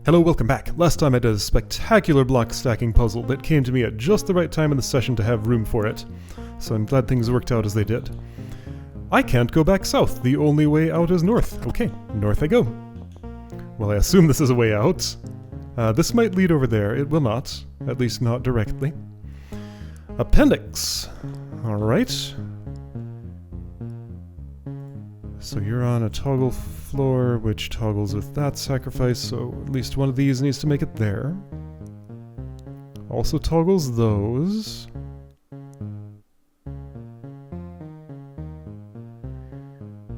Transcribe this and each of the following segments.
Hello, welcome back. Last time I did a spectacular block stacking puzzle that came to me at just the right time in the session to have room for it, so I'm glad things worked out as they did. I can't go back south. The only way out is north. Okay, north I go. Well, I assume this is a way out. This might lead over there. It will not, at least not directly. Appendix. Alright. So you're on a toggle floor, which toggles with that sacrifice, so at least one of these needs to make it there. Also toggles those.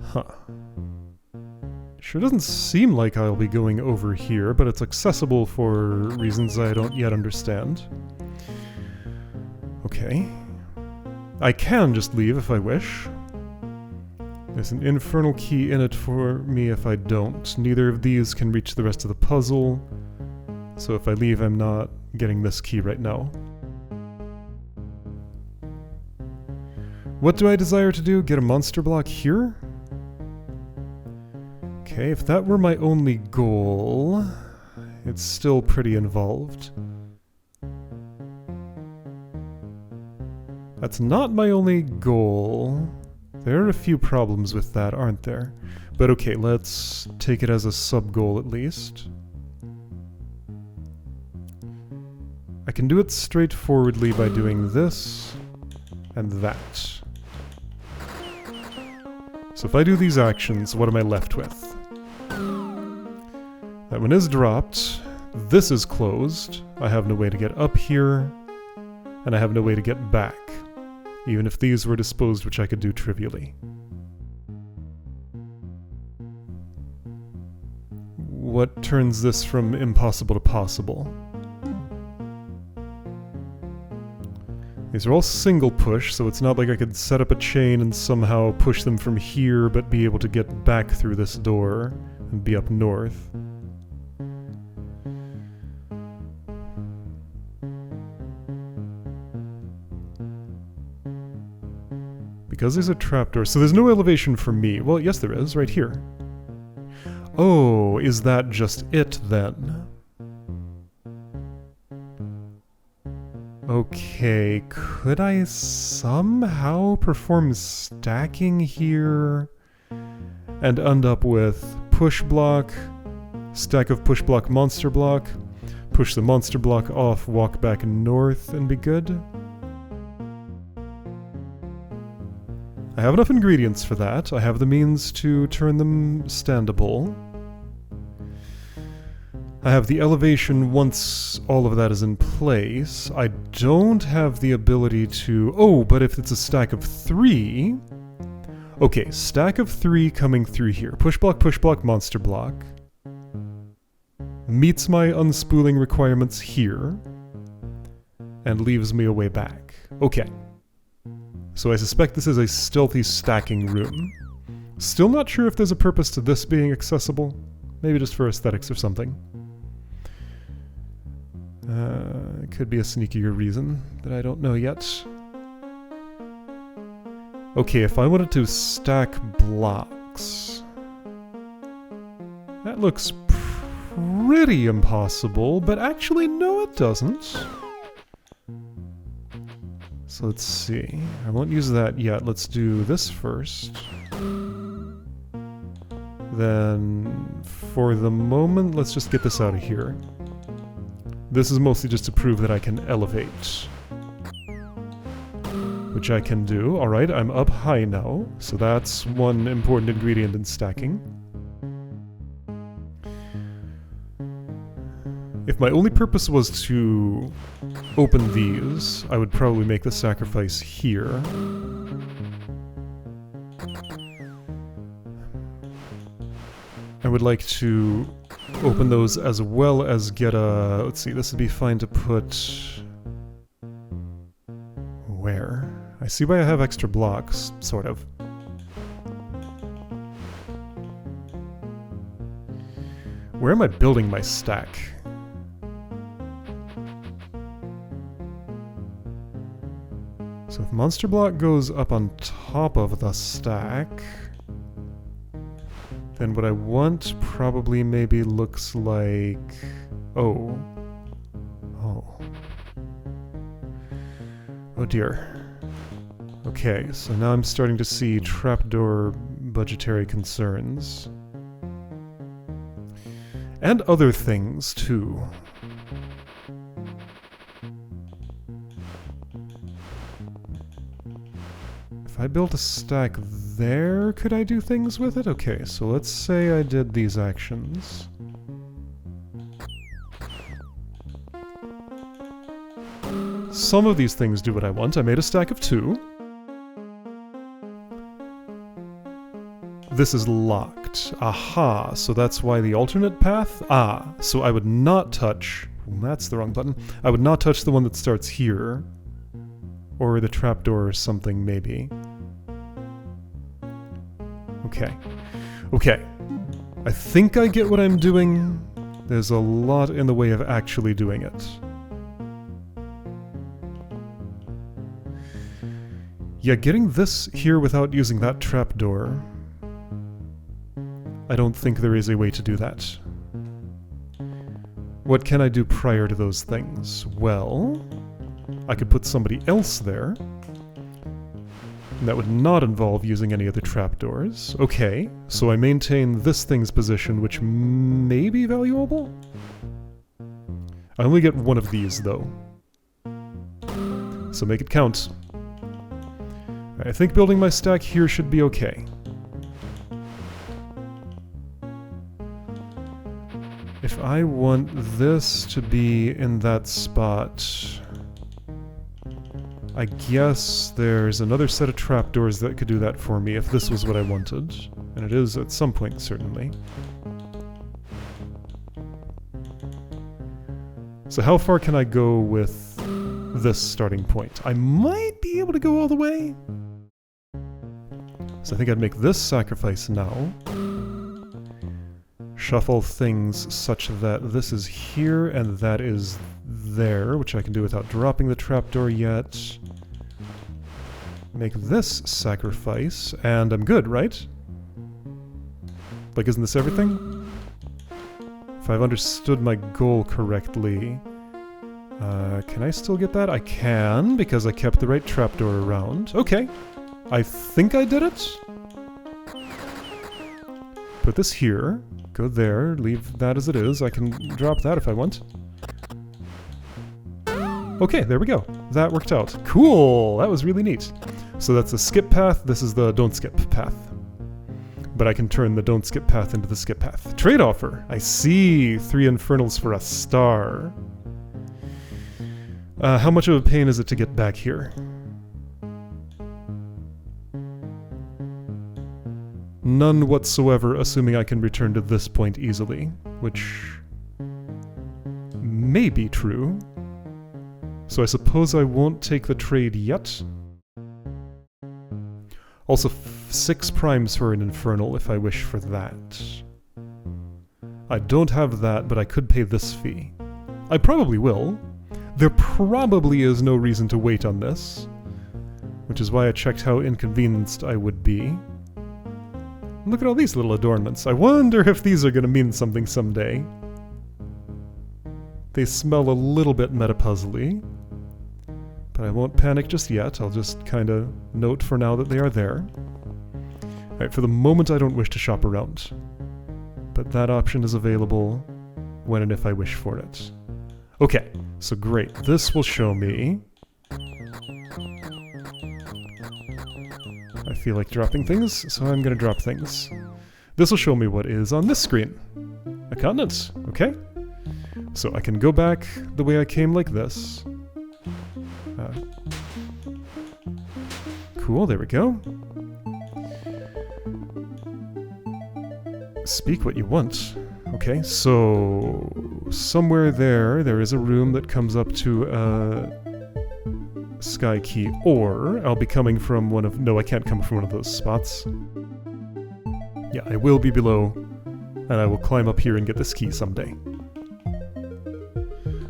Huh. Sure doesn't seem like I'll be going over here, but it's accessible for reasons I don't yet understand. Okay. I can just leave if I wish. There's an infernal key in it for me if I don't. Neither of these can reach the rest of the puzzle, so if I leave I'm not getting this key right now. What do I desire to do? Get a monster block here? Okay, if that were my only goal, it's still pretty involved. That's not my only goal. There are a few problems with that, aren't there? But okay, let's take it as a sub-goal at least. I can do it straightforwardly by doing this and that. So if I do these actions, what am I left with? That one is dropped. This is closed. I have no way to get up here. And I have no way to get back. Even if these were disposed, which I could do trivially. What turns this from impossible to possible? These are all single push, so it's not like I could set up a chain and somehow push them from here, but be able to get back through this door and be up north. Because there's a trapdoor, so there's no elevation for me. Well, yes there is, right here. Oh, is that just it then? Okay, could I somehow perform stacking here and end up with push block, stack of push block, monster block, push the monster block off, walk back north and be good? I have enough ingredients for that. I have the means to turn them standable. I have the elevation once all of that is in place. I don't have the ability to... Oh, but if it's a stack of 3... Okay, stack of 3 coming through here. Push block, monster block. Meets my unspooling requirements here. And leaves me a way back. Okay. So I suspect this is a stealthy stacking room. Still not sure if there's a purpose to this being accessible. Maybe just for aesthetics or something. It could be a sneakier reason that I don't know yet. Okay, if I wanted to stack blocks... That looks pretty impossible, but actually no it doesn't. So let's see. I won't use that yet. Let's do this first. Then, for the moment, let's just get this out of here. This is mostly just to prove that I can elevate. Which I can do. Alright, I'm up high now. So that's one important ingredient in stacking. If my only purpose was to open these, I would probably make the sacrifice here. I would like to open those as well as get a... Let's see, this would be fine to put... Where? I see why I have extra blocks, sort of. Where am I building my stack? So if monster block goes up on top of the stack... then what I want probably maybe looks like... Oh. Oh. Oh dear. Okay, so now I'm starting to see trapdoor budgetary concerns. And other things, too. If I built a stack there, could I do things with it? Okay, so let's say I did these actions. Some of these things do what I want. I made a stack of 2. This is locked. Aha, so that's why the alternate path? Ah, so I would not touch... That's the wrong button. I would not touch the one that starts here. Or the trapdoor or something, maybe. Okay. Okay. I think I get what I'm doing. There's a lot in the way of actually doing it. Yeah, getting this here without using that trapdoor... I don't think there is a way to do that. What can I do prior to those things? Well, I could put somebody else there. And that would not involve using any of the trapdoors. Okay, so I maintain this thing's position, which may be valuable? I only get one of these, though. So make it count. I think building my stack here should be okay. If I want this to be in that spot, I guess there's another set of trapdoors that could do that for me if this was what I wanted. And it is at some point, certainly. So how far can I go with this starting point? I might be able to go all the way. So I think I'd make this sacrifice now. Shuffle things such that this is here and that is there, which I can do without dropping the trapdoor yet. Make this sacrifice, and I'm good, right? Like, isn't this everything? If I've understood my goal correctly... can I still get that? I can, because I kept the right trapdoor around. Okay. I think I did it. Put this here. Go there, leave that as it is. I can drop that if I want. Okay, there we go. That worked out. Cool! That was really neat. So that's a skip path, this is the don't skip path. But I can turn the don't skip path into the skip path. Trade offer! I see! 3 infernals for a star. How much of a pain is it to get back here? None whatsoever, assuming I can return to this point easily, which may be true. So I suppose I won't take the trade yet. Also, 6 primes for an infernal if I wish for that. I don't have that, but I could pay this fee. I probably will. There probably is no reason to wait on this, which is why I checked how inconvenienced I would be. Look at all these little adornments. I wonder if these are going to mean something someday. They smell a little bit meta-puzzly, but I won't panic just yet. I'll just kind of note for now that they are there. Alright, for the moment I don't wish to shop around, but that option is available when and if I wish for it. Okay, so great. This will show me... I feel like dropping things, so I'm gonna drop things. This will show me what is on this screen. A continent, okay? So I can go back the way I came like this. Cool, there we go. Speak what you want. Okay, so somewhere there is a room that comes up to Sky Key, or I'll be coming from one of... No, I can't come from one of those spots. Yeah, I will be below, and I will climb up here and get this key someday.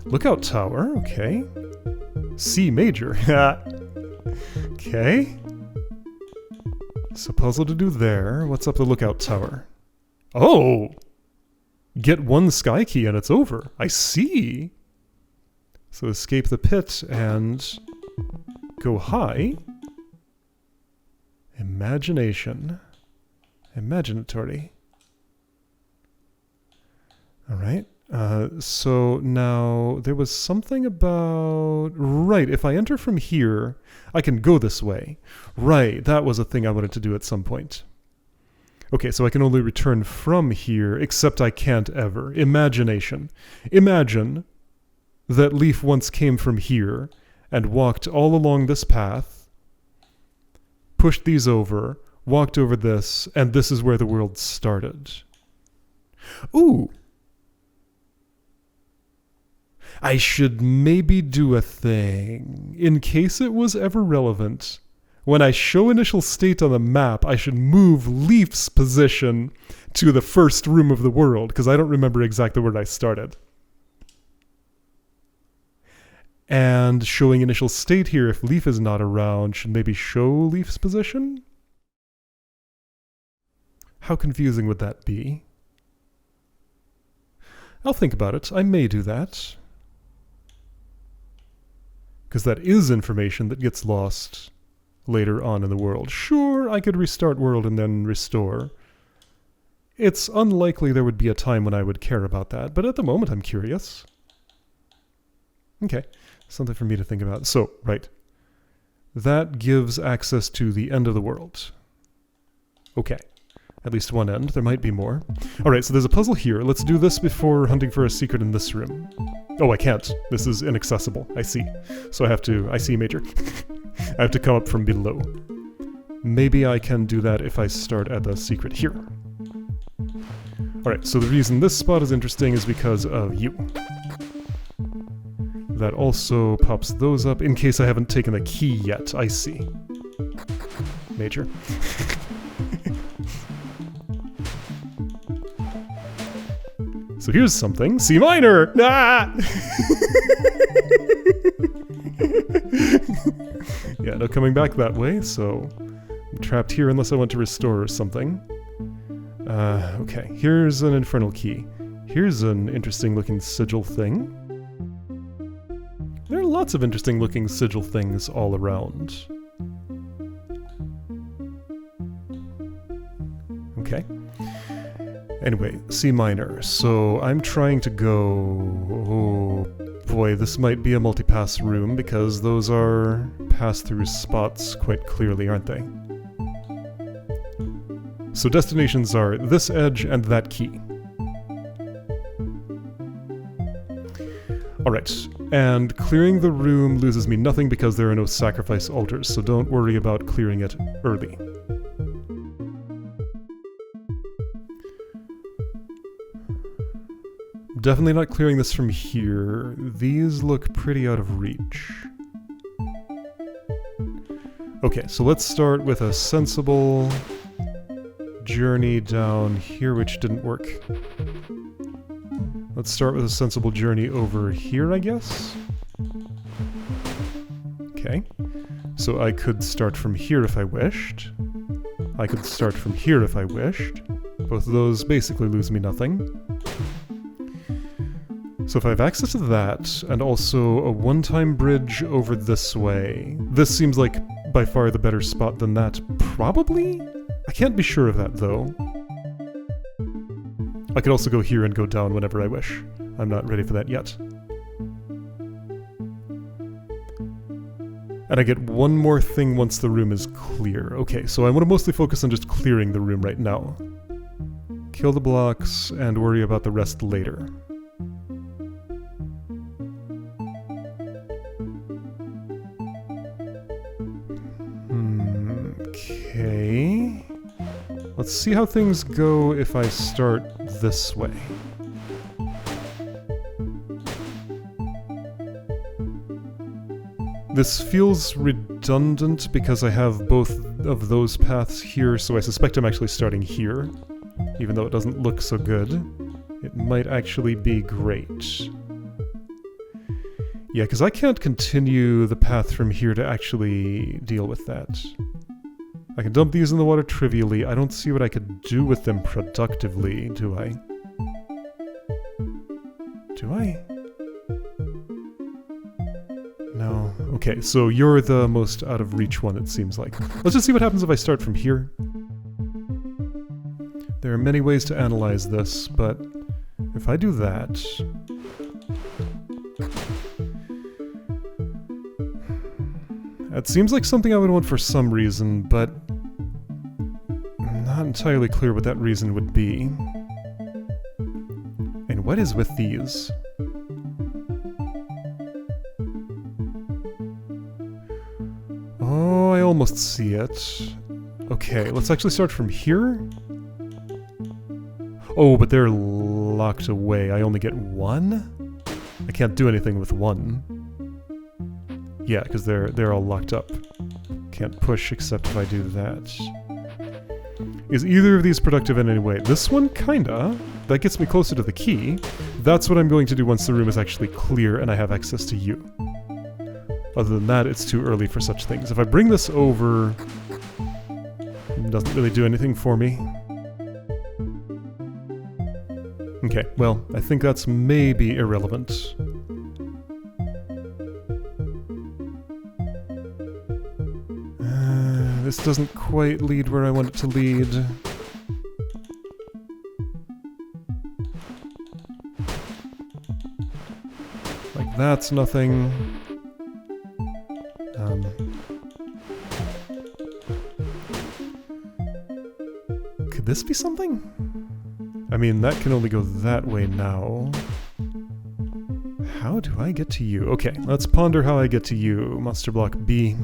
Lookout Tower, okay. C major, okay. So puzzle to do there. What's up the Lookout Tower? Oh! Get one sky key and it's over. I see. So escape the pit and go high. Imagination. Imaginatory. Alright. So now there was something about... Right, if I enter from here, I can go this way. Right, that was a thing I wanted to do at some point. Okay, so I can only return from here, except I can't ever. Imagination. Imagine that Leaf once came from here and walked all along this path, pushed these over, walked over this, and this is where the world started. Ooh! I should maybe do a thing. In case it was ever relevant, when I show initial state on the map, I should move Leaf's position to the first room of the world, because I don't remember exactly where I started. And showing initial state here, if Leaf is not around, should maybe show Leaf's position? How confusing would that be? I'll think about it. I may do that. Because that is information that gets lost later on in the world. Sure, I could restart world and then restore. It's unlikely there would be a time when I would care about that, but at the moment I'm curious. Okay, something for me to think about. So, right. That gives access to the end of the world. Okay. At least one end. There might be more. Alright, so there's a puzzle here. Let's do this before hunting for a secret in this room. Oh, I can't. This is inaccessible. I see. So I see, Major. I have to come up from below. Maybe I can do that if I start at the secret here. Alright, so the reason this spot is interesting is because of you. That also pops those up in case I haven't taken the key yet. I see. Major. So here's something. C minor! Ah! Yeah, no coming back that way, so I'm trapped here unless I want to restore something. Okay, here's an infernal key. Here's an interesting looking sigil thing. There are lots of interesting looking sigil things all around. Okay. Anyway, C minor. So I'm trying to go... Oh boy, this might be a multipass room because those are pass-through spots quite clearly, aren't they? So destinations are this edge and that key. Alright, and clearing the room loses me nothing because there are no sacrifice altars, so don't worry about clearing it early. Definitely not clearing this from here. These look pretty out of reach. Okay, so let's start with a sensible journey down here, which didn't work. Let's start with a sensible journey over here, I guess? Okay. So I could start from here if I wished. I could start from here if I wished. Both of those basically lose me nothing. So if I have access to that, and also a one-time bridge over this way, this seems like by far the better spot than that, probably? I can't be sure of that, though. I could also go here and go down whenever I wish. I'm not ready for that yet. And I get one more thing once the room is clear. Okay, so I want to mostly focus on just clearing the room right now. Kill the blocks and worry about the rest later. Okay. Let's see how things go if I start this way. This feels redundant because I have both of those paths here, so I suspect I'm actually starting here. Even though it doesn't look so good. It might actually be great. Yeah, because I can't continue the path from here to actually deal with that. I can dump these in the water trivially. I don't see what I could do with them productively, do I? Do I? No. Okay, so you're the most out of reach one, it seems like. Let's just see what happens if I start from here. There are many ways to analyze this, but if I do that... It seems like something I would want for some reason, but I'm not entirely clear what that reason would be. And what is with these? Oh, I almost see it. Okay, let's actually start from here. Oh, but they're locked away. I only get one? I can't do anything with one. Yeah, because they're all locked up. Can't push except if I do that. Is either of these productive in any way? This one, kinda. That gets me closer to the key. That's what I'm going to do once the room is actually clear and I have access to you. Other than that, it's too early for such things. If I bring this over... It doesn't really do anything for me. Okay, well, I think that's maybe irrelevant. This doesn't quite lead where I want it to lead. Like, that's nothing. Could this be something? I mean, that can only go that way now. How do I get to you? Okay, let's ponder how I get to you, monster block B.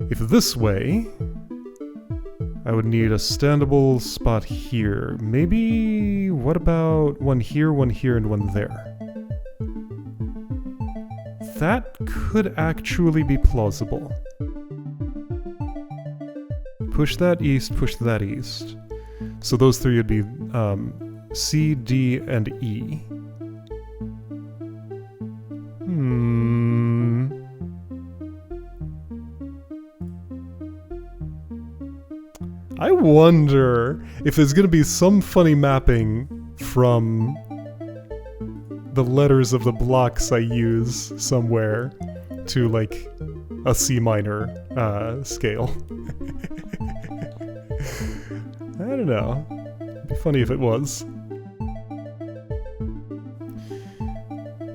If this way, I would need a standable spot here. Maybe, what about one here, and one there? That could actually be plausible. Push that east, push that east. So those three would be C, D, and E. I wonder if there's going to be some funny mapping from the letters of the blocks I use somewhere to, like, a C minor scale. I don't know. It'd be funny if it was.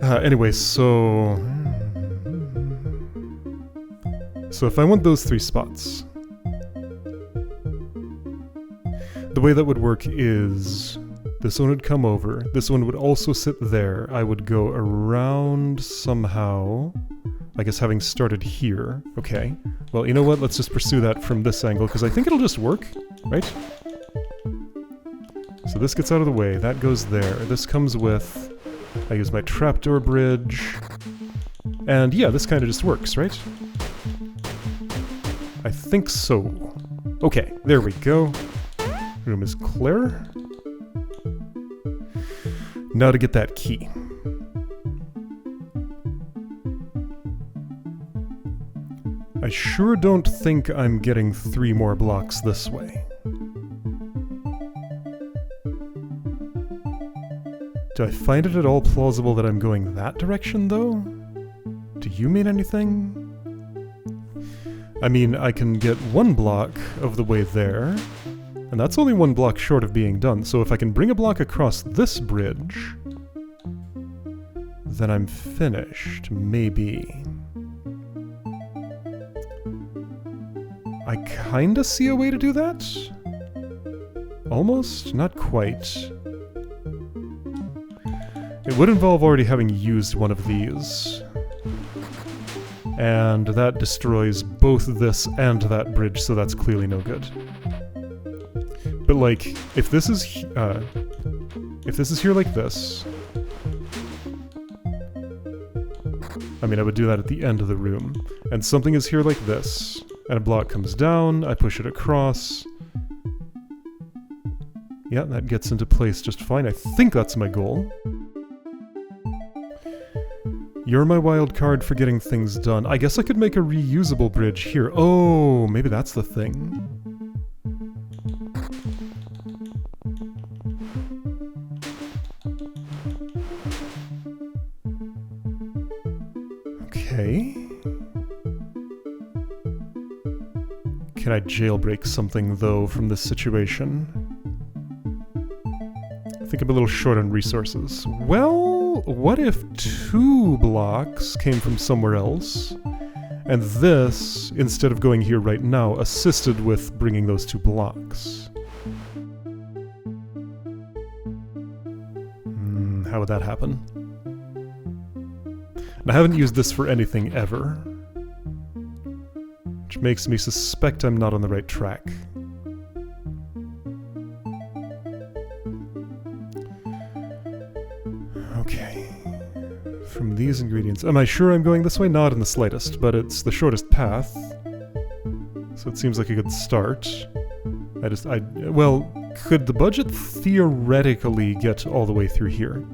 Anyway, so if I want those three spots, the way that would work is this one would come over, this one would also sit there, I would go around somehow, I guess having started here. Okay, well, you know what, let's just pursue that from this angle, because I think it'll just work, right? So this gets out of the way, that goes there, this comes with, I use my trapdoor bridge, and yeah, this kind of just works, right? I think so. Okay, there we go. Room is clear. Now to get that key. I sure don't think I'm getting 3 more blocks this way. Do I find it at all plausible that I'm going that direction, though? Do you mean anything? I mean, I can get 1 block of the way there, and that's only 1 block short of being done, so if I can bring a block across this bridge, then I'm finished, maybe. I kinda see a way to do that? Almost? Not quite. It would involve already having used one of these. And that destroys both this and that bridge, so that's clearly no good. But like, if this is here like this, I mean, I would do that at the end of the room. And something is here like this, and a block comes down, I push it across. Yeah, that gets into place just fine. I think that's my goal. You're my wild card for getting things done. I guess I could make a reusable bridge here. Oh, maybe that's the thing. Okay. Can I jailbreak something, though, from this situation? I think I'm a little short on resources. Well, what if 2 blocks came from somewhere else, and this, instead of going here right now, assisted with bringing those 2 blocks? How would that happen? And I haven't used this for anything ever, which makes me suspect I'm not on the right track. Okay. From these ingredients... Am I sure I'm going this way? Not in the slightest, but it's the shortest path. So it seems like a good start. Well, could the budget theoretically get all the way through here?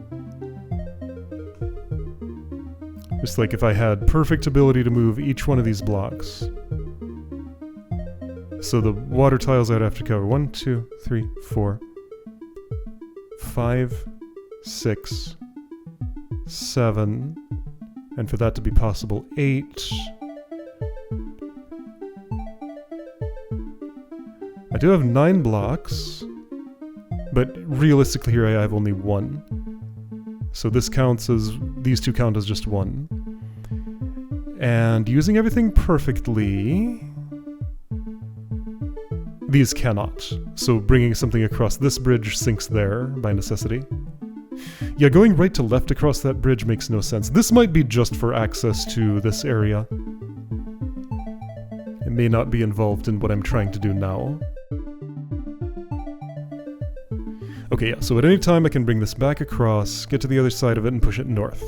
Just like if I had perfect ability to move each one of these blocks. So the water tiles I'd have to cover 1, 2, 3, 4, 5, 6, 7, and for that to be possible, 8. I do have 9 blocks, but realistically here I have only 1. So this counts as, these 2 count as just 1. And using everything perfectly, these cannot. So bringing something across this bridge sinks there by necessity. Yeah, going right to left across that bridge makes no sense. This might be just for access to this area. It may not be involved in what I'm trying to do now. Okay, yeah, so at any time I can bring this back across, get to the other side of it, and push it north.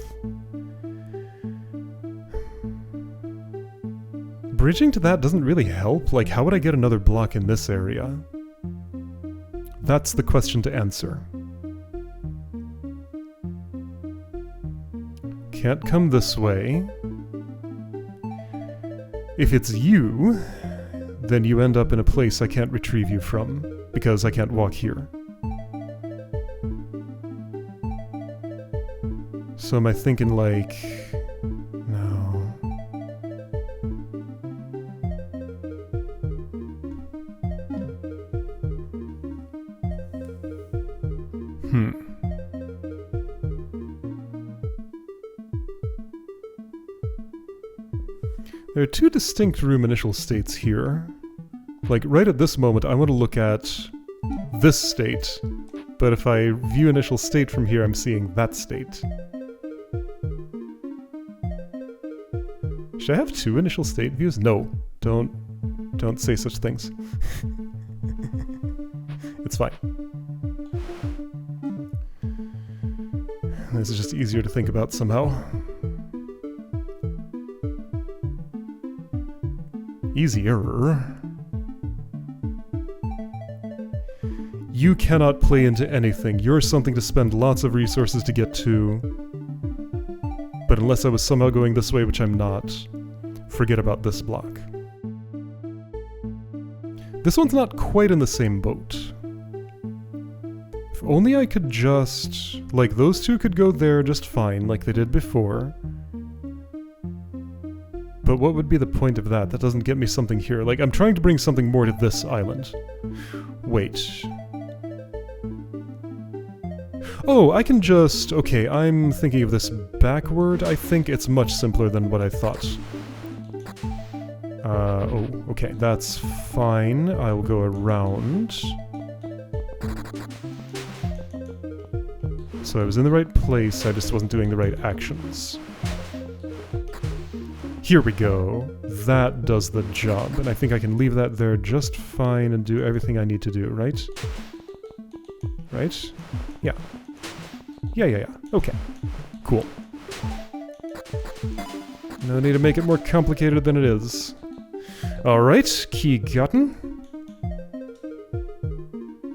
Bridging to that doesn't really help. Like, how would I get another block in this area? That's the question to answer. Can't come this way. If it's you, then you end up in a place I can't retrieve you from, because I can't walk here. So am I thinking like... no. There are 2 distinct room initial states here. Like, right at this moment, I want to look at this state, but if I view initial state from here, I'm seeing that state. Should I have 2 initial state views? No, don't say such things. It's fine. This is just easier to think about somehow. Easier. You cannot play into anything. You're something to spend lots of resources to get to. But unless I was somehow going this way, which I'm not, forget about this block. This one's not quite in the same boat. If only I could just... like, those 2 could go there just fine, like they did before. But what would be the point of that? That doesn't get me something here. Like, I'm trying to bring something more to this island. Wait. Oh, I can just... okay, I'm thinking of this backward. I think it's much simpler than what I thought. Oh, okay, that's fine. I'll go around. So I was in the right place, I just wasn't doing the right actions. Here we go. That does the job, and I think I can leave that there just fine and do everything I need to do, right? Right? Yeah. Yeah. Okay. Cool. No need to make it more complicated than it is. Alright, key gotten.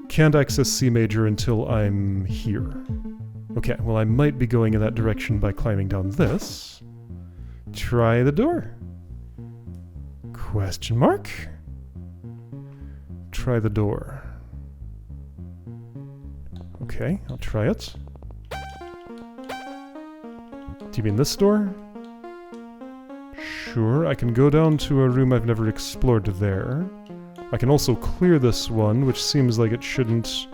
Can't access C major until I'm here. Okay, well I might be going in that direction by climbing down this. Try the door. Question mark? Try the door. Okay, I'll try it. Do you mean this door? Sure, I can go down to a room I've never explored there. I can also clear this one, which seems like it shouldn't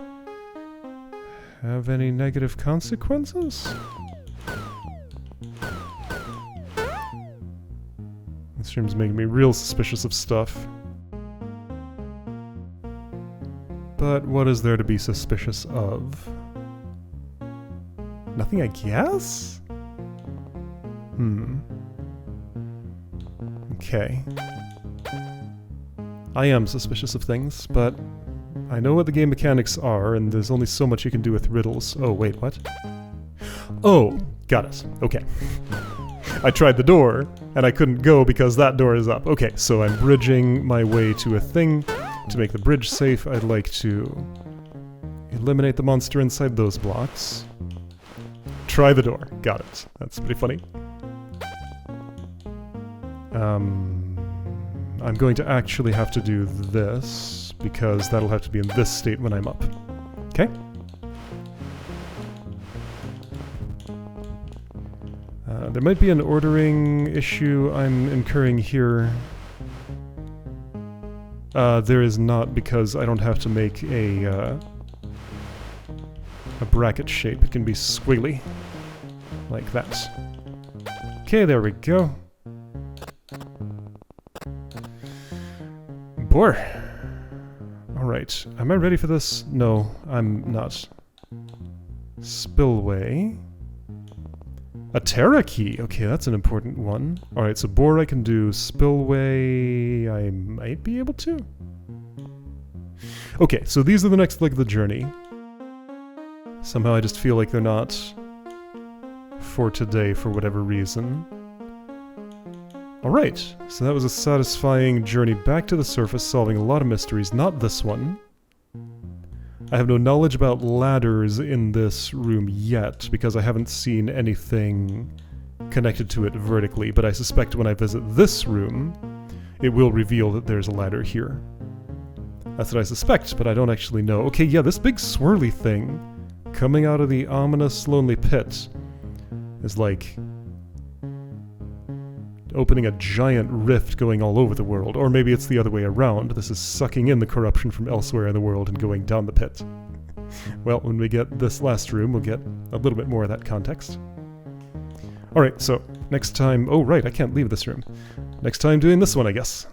have any negative consequences? This room's making me real suspicious of stuff. But what is there to be suspicious of? Nothing, I guess? Okay. I am suspicious of things, but I know what the game mechanics are, and there's only so much you can do with riddles. Oh, wait, what? Oh, got it. Okay. I tried the door, and I couldn't go because that door is up. Okay, so I'm bridging my way to a thing. To make the bridge safe, I'd like to eliminate the monster inside those blocks. Try the door. Got it. That's pretty funny. I'm going to actually have to do this, because that'll have to be in this state when I'm up. Okay? There might be an ordering issue I'm incurring here. There is not, because I don't have to make a bracket shape. It can be squiggly. Like that. Okay, there we go. Boar. Alright, am I ready for this? No, I'm not. Spillway. A Terra key! Okay, that's an important one. Alright, so boar I can do. Spillway I might be able to? Okay, so these are the next leg of the journey. Somehow I just feel like they're not for today for whatever reason. Alright, so that was a satisfying journey back to the surface, solving a lot of mysteries. Not this one. I have no knowledge about ladders in this room yet, because I haven't seen anything connected to it vertically, but I suspect when I visit this room, it will reveal that there's a ladder here. That's what I suspect, but I don't actually know. Okay, yeah, this big swirly thing coming out of the ominous, lonely pit is like opening a giant rift going all over the world. Or maybe it's the other way around. This is sucking in the corruption from elsewhere in the world and going down the pit. Well, when we get this last room, we'll get a little bit more of that context. Alright, so next time... Oh, right, I can't leave this room. Next time doing this one, I guess.